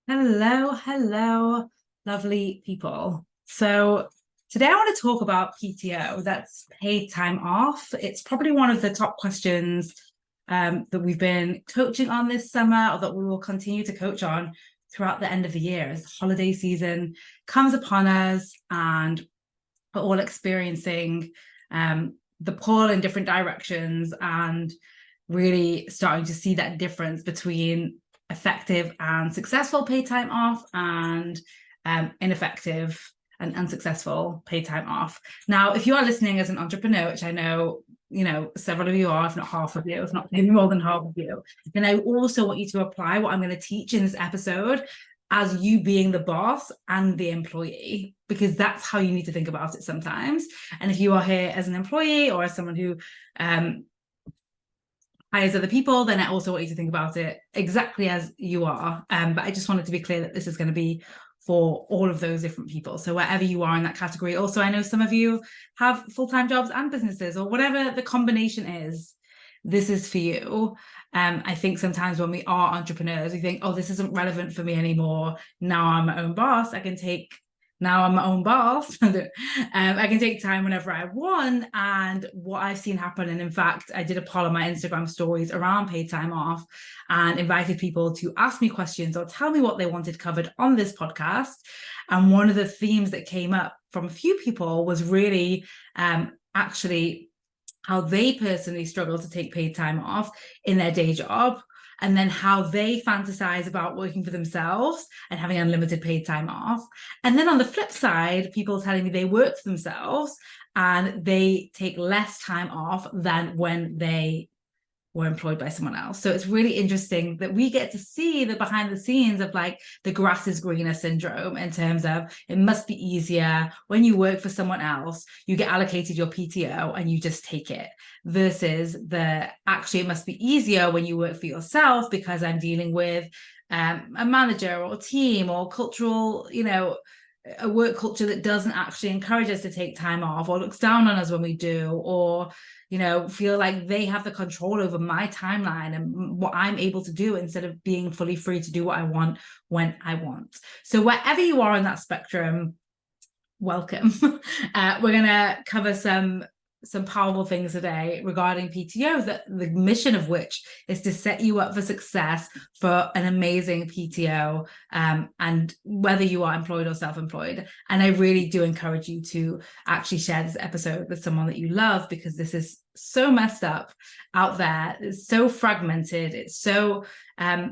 Hello, lovely people. So today I want to talk about PTO, that's paid time off. It's probably one of the top questions that we've been coaching on this summer, or that we will continue to coach on throughout the end of the year as the holiday season comes upon us and we're all experiencing the pull in different directions and really starting to see that difference between effective and successful paid time off and ineffective and unsuccessful paid time off. Now, if you are listening as an entrepreneur, which I know, several of you are, if not half of you, if not maybe more than half of you, then I also want you to apply what I'm going to teach in this episode as you being the boss and the employee, because that's how you need to think about it sometimes. And if you are here as an employee or as someone who hires other people, then I also want you to think about it exactly as you are. But I just wanted to be clear that this is going to be for all of those different people. So wherever you are in that category. Also, I know some of you have full-time jobs and businesses, or whatever the combination is, this is for you. I think sometimes when we are entrepreneurs, we think, oh, this isn't relevant for me anymore. Now I'm my own boss. Now I'm my own boss. I can take time whenever I want. And what I've seen happen, and in fact, I did a poll on my Instagram stories around paid time off and invited people to ask me questions or tell me what they wanted covered on this podcast. And one of the themes that came up from a few people was really actually how they personally struggle to take paid time off in their day job, and then how they fantasize about working for themselves and having unlimited paid time off. And then on the flip side, people telling me they work for themselves and they take less time off than when they were employed by someone else. So it's really interesting that we get to see the behind the scenes of like the grass is greener syndrome, in terms of it must be easier when you work for someone else, you get allocated your PTO and you just take it, versus actually it must be easier when you work for yourself because I'm dealing with a manager or a team or cultural, a work culture that doesn't actually encourage us to take time off or looks down on us when we do, or feel like they have the control over my timeline and what I'm able to do instead of being fully free to do what I want when I want. So wherever you are in that spectrum, welcome. We're going to cover some powerful things today regarding PTO, that the mission of which is to set you up for success for an amazing PTO, and whether you are employed or self-employed. And I really do encourage you to actually share this episode with someone that you love, because this is so messed up out there. It's so fragmented. It's so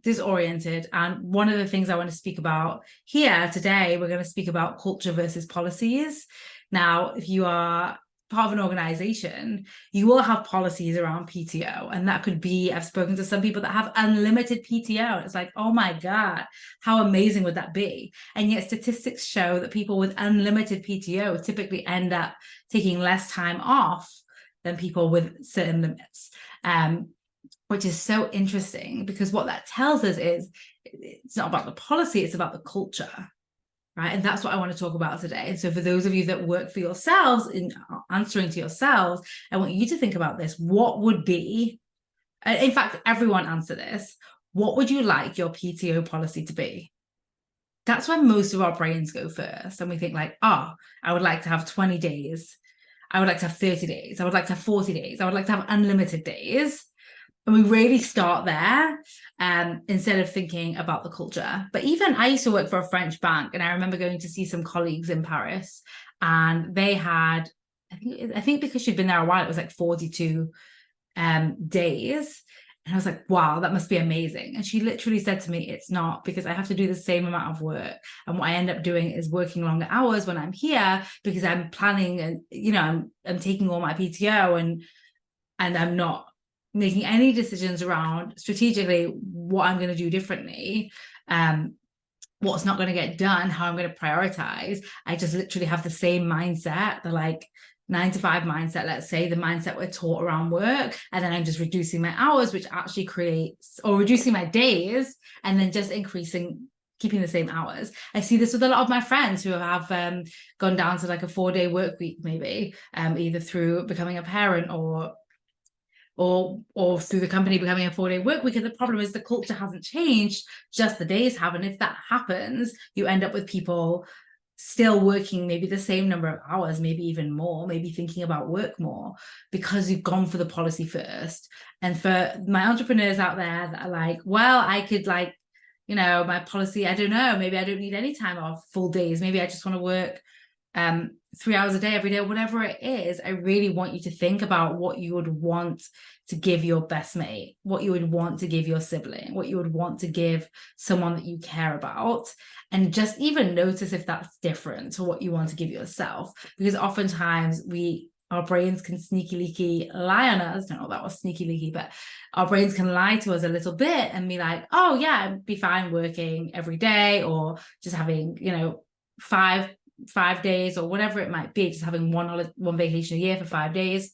disoriented. And one of the things I want to speak about here today, we're going to speak about culture versus policies. Now, if you are part of an organization, you will have policies around PTO, and that could be, I've spoken to some people that have unlimited PTO. It's like, oh my God, how amazing would that be? And yet statistics show that people with unlimited PTO typically end up taking less time off than people with certain limits, which is so interesting, because what that tells us is it's not about the policy, it's about the culture. Right. And that's what I want to talk about today. And so for those of you that work for yourselves, in answering to yourselves, I want you to think about this. What would be, in fact, everyone answer this. What would you like your PTO policy to be? That's when most of our brains go first. And we think like, oh, I would like to have 20 days. I would like to have 30 days. I would like to have 40 days. I would like to have unlimited days. And we really start there, instead of thinking about the culture. But even I used to work for a French bank, and I remember going to see some colleagues in Paris, and they had, I think because she'd been there a while, it was like 42 days. And I was like, wow, that must be amazing. And she literally said to me, it's not, because I have to do the same amount of work. And what I end up doing is working longer hours when I'm here, because I'm planning and, I'm taking all my PTO and I'm not making any decisions around strategically what I'm going to do differently, what's not going to get done, how I'm going to prioritize. I just literally have the same mindset, the like 9-to-5 mindset, let's say, the mindset we're taught around work. And then I'm just reducing my hours, which actually creates, or reducing my days, and then just keeping the same hours. I see this with a lot of my friends who have gone down to like a 4-day work week, maybe, either through becoming a parent or or through the company becoming a 4-day work week. And the problem is the culture hasn't changed, just the days have. And if that happens, you end up with people still working maybe the same number of hours, maybe even more, maybe thinking about work more, because you've gone for the policy first. And for my entrepreneurs out there that are like, well, I could like, my policy, I don't know, maybe I don't need any time off, full days, maybe I just want to work 3 hours a day every day, whatever it is. I really want you to think about what you would want to give your best mate, what you would want to give your sibling, what you would want to give someone that you care about, and just even notice if that's different to what you want to give yourself. Because oftentimes our brains can sneaky leaky lie on us. I don't know if that was sneaky leaky, but our brains can lie to us a little bit and be like, oh yeah, I'd be fine working every day, or just having, 5 days or whatever it might be, just having one vacation a year for 5 days.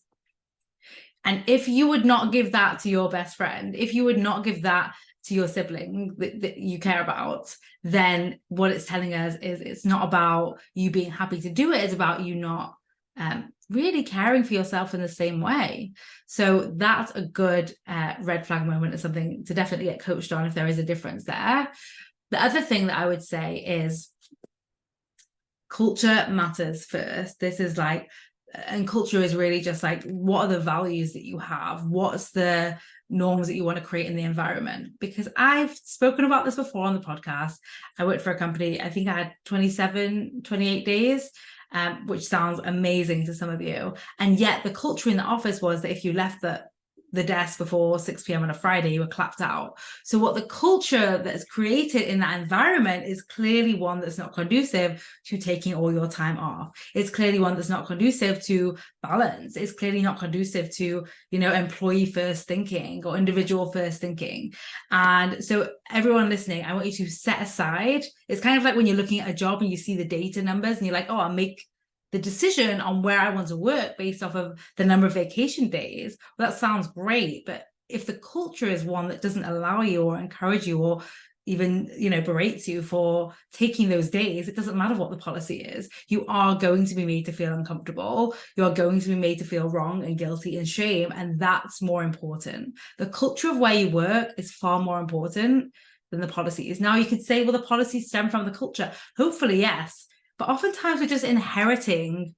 And if you would not give that to your best friend, if you would not give that to your sibling that you care about, then what it's telling us is it's not about you being happy to do it. It's about you not really caring for yourself in the same way. So that's a good red flag moment, and something to definitely get coached on if there is a difference there. The other thing that I would say is culture matters first. This is like, and culture is really just like, what are the values that you have? What's the norms that you want to create in the environment? Because I've spoken about this before on the podcast. I worked for a company, I think I had 28 days, which sounds amazing to some of you. And yet the culture in the office was that if you left the desk before 6 p.m. on a Friday, you were clapped out. So what the culture that's created in that environment is clearly one that's not conducive to taking all your time off. It's clearly one that's not conducive to balance. It's clearly not conducive to, employee first thinking or individual first thinking. And so everyone listening, I want you to set aside, it's kind of like when you're looking at a job and you see the data numbers and you're like, oh, I'll make the decision on where I want to work based off of the number of vacation days. Well, that sounds great, but if the culture is one that doesn't allow you or encourage you or even, berates you for taking those days, it doesn't matter what the policy is. You are going to be made to feel uncomfortable. You are going to be made to feel wrong and guilty and shame. And that's more important. The culture of where you work is far more important than the policies. Now you could say, well, the policies stem from the culture. Hopefully, yes. But oftentimes we're just inheriting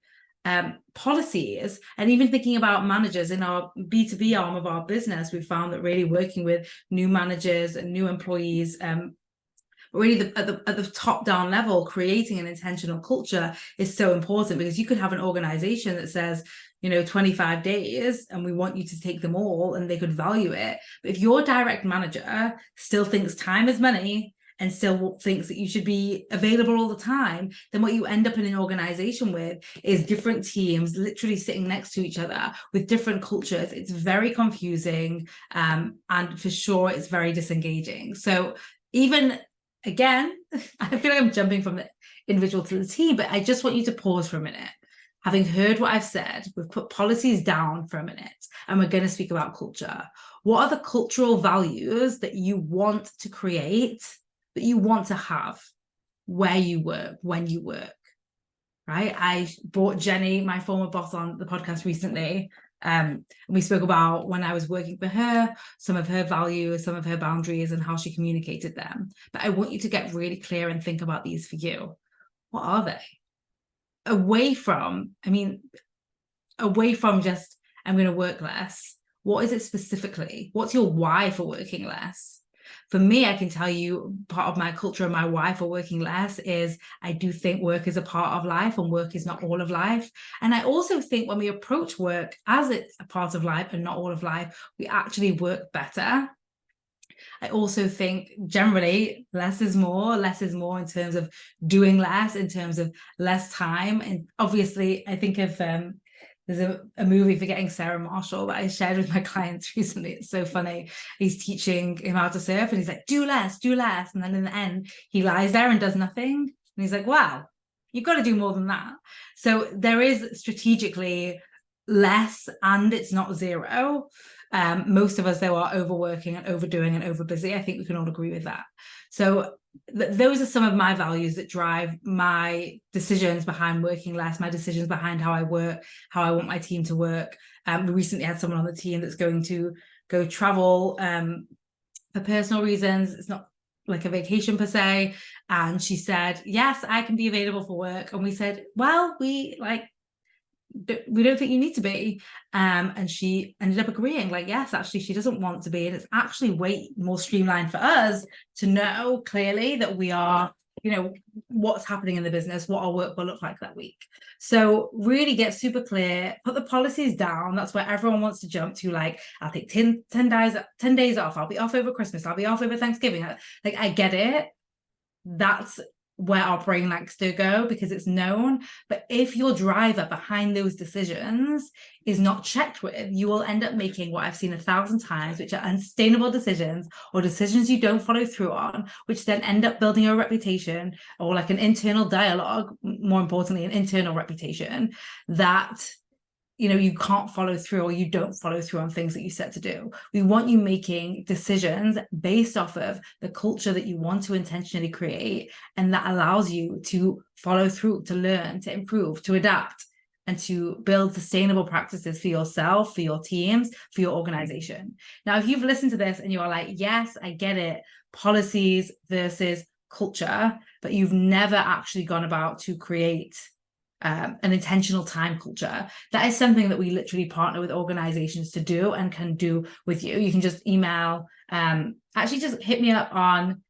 policies. And even thinking about managers in our B2B arm of our business, we found that really working with new managers and new employees, really at the top down level, creating an intentional culture is so important, because you could have an organization that says, 25 days and we want you to take them all, and they could value it. But if your direct manager still thinks time is money and still thinks that you should be available all the time, then what you end up in an organization with is different teams literally sitting next to each other with different cultures. It's very confusing, and for sure it's very disengaging. So even, again, I feel like I'm jumping from the individual to the team, but I just want you to pause for a minute. Having heard what I've said, we've put policies down for a minute and we're going to speak about culture. What are the cultural values that you want to create, that you want to have where you work, when you work, right? I brought Jenny, my former boss, on the podcast recently. And we spoke about when I was working for her, some of her values, some of her boundaries, and how she communicated them. But I want you to get really clear and think about these for you. What are they? Away from just, I'm going to work less. What is it specifically? What's your why for working less? For me, I can tell you part of my culture and my why for working less is I do think work is a part of life and work is not all of life. And I also think when we approach work as it's a part of life and not all of life, we actually work better. I also think generally less is more in terms of doing less, in terms of less time. And obviously, I think of there's a movie, Forgetting Sarah Marshall, that I shared with my clients recently. It's so funny. He's teaching him how to surf and he's like, do less. And then in the end, he lies there and does nothing. And he's like, wow, you've got to do more than that. So there is strategically less, and it's not zero. Most of us, though, are overworking and overdoing and overbusy. I think we can all agree with that. So those are some of my values that drive my decisions behind working less, my decisions behind how I work, how I want my team to work. We recently had someone on the team that's going to go travel for personal reasons. It's not like a vacation per se. And she said, yes, I can be available for work. And we said, well, we don't think you need to be. And she ended up agreeing, like, yes, actually, she doesn't want to be. And it's actually way more streamlined for us to know clearly that we are, what's happening in the business, what our work will look like that week. So really get super clear, put the policies down. That's where everyone wants to jump to, like, I'll take 10 days off. I'll be off over Christmas. I'll be off over Thanksgiving. Like, I get it. That's where our brain likes to go because it's known. But if your driver behind those decisions is not checked with, you will end up making what I've seen 1,000 times, which are unsustainable decisions or decisions you don't follow through on, which then end up building a reputation or like an internal dialogue, more importantly, an internal reputation that you can't follow through, or you don't follow through on things that you set to do. We want you making decisions based off of the culture that you want to intentionally create, and that allows you to follow through, to learn, to improve, to adapt, and to build sustainable practices for yourself, for your teams, for your organization. Now, if you've listened to this and you're like, yes, I get it, policies versus culture, but you've never actually gone about to create an intentional time culture, that is something that we literally partner with organizations to do and can do with you. You can just email, actually just hit me up on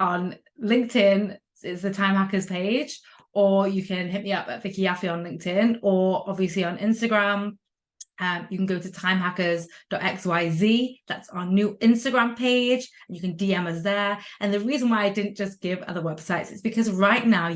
LinkedIn. It's the Time Hackers page, or you can hit me up at Vicky Yaffe on LinkedIn, or obviously on Instagram. You can go to timehackers.xyz. That's our new Instagram page, and you can DM us there. And the reason why I didn't just give other websites is because right now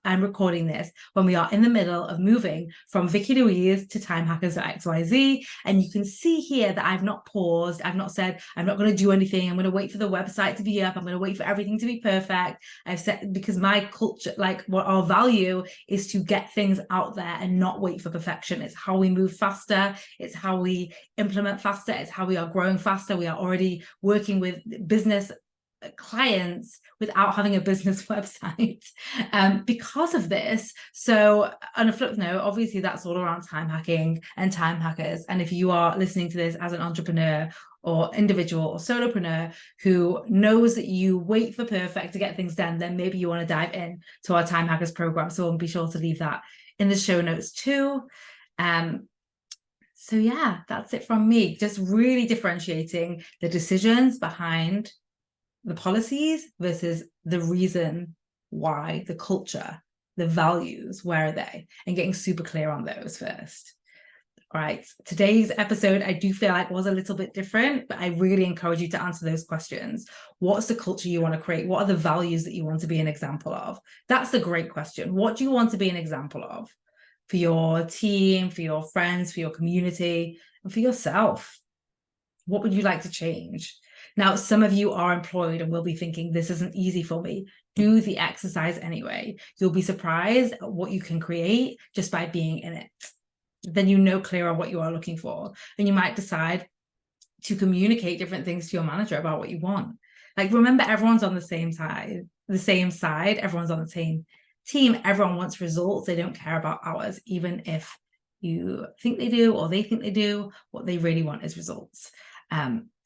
I'm recording this when we are in the middle of moving from Vicky Louise to timehackers.xyz. And you can see here that I've not paused. I've not said, I'm not going to do anything. I'm going to wait for the website to be up. I'm going to wait for everything to be perfect. I've said, because my culture, like what our value is to get things out there and not wait for perfection. It's how we move faster. It's how we implement faster. It's how we are growing faster. We are already working with business clients without having a business website because of this. So on a flip note, obviously that's all around time hacking and time hackers. And if you are listening to this as an entrepreneur or individual or solopreneur who knows that you wait for perfect to get things done, then maybe you want to dive in to our Time Hackers program. So I'll be sure to leave that in the show notes too. So yeah, that's it from me. Just really differentiating the decisions behind the policies versus the reason why, the culture, the values, where are they? And getting super clear on those first. All right, today's episode, I do feel like was a little bit different, but I really encourage you to answer those questions. What's the culture you want to create? What are the values that you want to be an example of? That's a great question. What do you want to be an example of? For your team, for your friends, for your community, and for yourself? What would you like to change? Now, some of you are employed and will be thinking, this isn't easy for me. Do the exercise anyway. You'll be surprised at what you can create just by being in it. Then you know clearer what you are looking for. And you might decide to communicate different things to your manager about what you want. Like, remember, everyone's on the same side, everyone's on the same team. Everyone wants results. They don't care about hours, even if you think they do or they think they do. What they really want is results.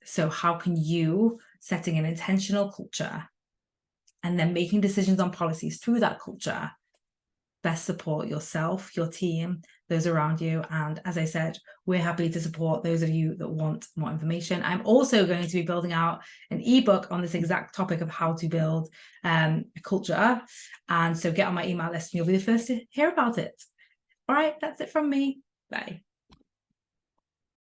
So how can you, setting an intentional culture and then making decisions on policies through that culture, best support yourself, your team, those around you? And as I said, we're happy to support those of you that want more information. I'm also going to be building out an ebook on this exact topic of how to build a culture. And so get on my email list and you'll be the first to hear about it. All right, that's it from me. Bye.